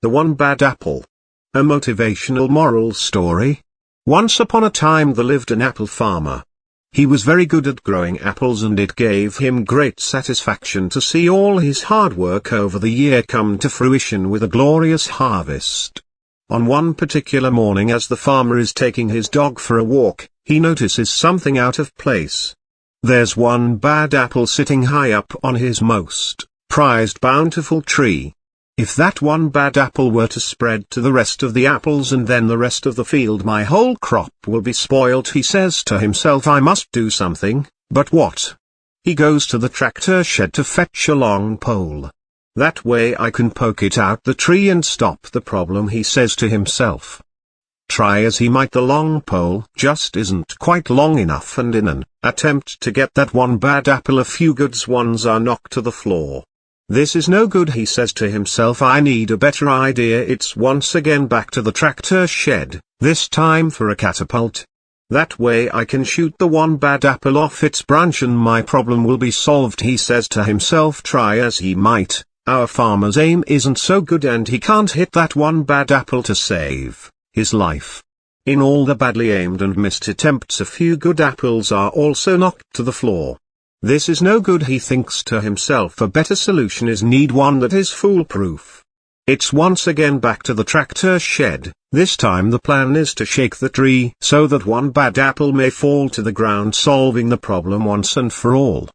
The One Bad Apple. A motivational moral story. Once upon a time there lived an apple farmer. He was very good at growing apples, and it gave him great satisfaction to see all his hard work over the year come to fruition with a glorious harvest. On one particular morning, as the farmer is taking his dog for a walk, he notices something out of place. There's one bad apple sitting high up on his most prized bountiful tree. If that one bad apple were to spread to the rest of the apples and then the rest of the field, my whole crop will be spoilt, he says to himself. I must do something, but what? He goes to the tractor shed to fetch a long pole. That way I can poke it out the tree and stop the problem, he says to himself. Try as he might, the long pole just isn't quite long enough, and in an attempt to get that one bad apple, a few good ones are knocked to the floor. This is no good, he says to himself. I need a better idea. It's once again back to the tractor shed, this time for a catapult. That way I can shoot the one bad apple off its branch and my problem will be solved, he says to himself. Try as he might, our farmer's aim isn't so good and he can't hit that one bad apple to save his life. In all the badly aimed and missed attempts, a few good apples are also knocked to the floor. This is no good, he thinks to himself. A better solution is need one that is foolproof. It's once again back to the tractor shed. This time the plan is to shake the tree so that one bad apple may fall to the ground, solving the problem once and for all.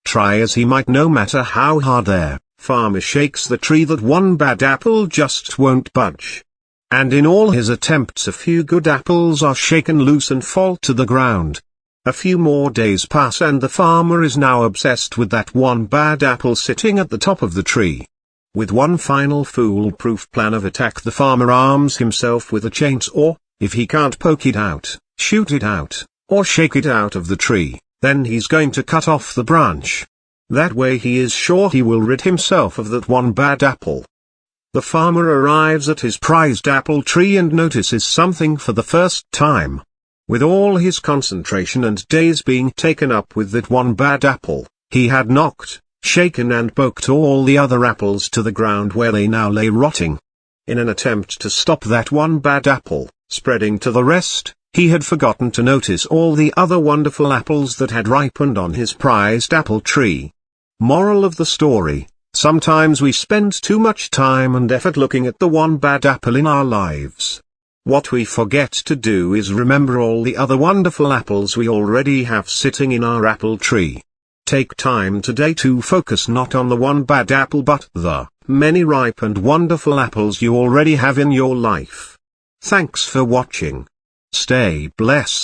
Try as he might, no matter how hard their farmer shakes the tree, that one bad apple just won't budge. And in all his attempts, a few good apples are shaken loose and fall to the ground. A few more days pass and the farmer is now obsessed with that one bad apple sitting at the top of the tree. With one final foolproof plan of attack, the farmer arms himself with a chainsaw. If he can't poke it out, shoot it out, or shake it out of the tree, then he's going to cut off the branch. That way he is sure he will rid himself of that one bad apple. The farmer arrives at his prized apple tree and notices something for the first time. With all his concentration and days being taken up with that one bad apple, he had knocked, shaken and poked all the other apples to the ground, where they now lay rotting. In an attempt to stop that one bad apple spreading to the rest, he had forgotten to notice all the other wonderful apples that had ripened on his prized apple tree. Moral of the story: sometimes we spend too much time and effort looking at the one bad apple in our lives. What we forget to do is remember all the other wonderful apples we already have sitting in our apple tree. Take time today to focus not on the one bad apple but the many ripe and wonderful apples you already have in your life. Thanks for watching. Stay blessed.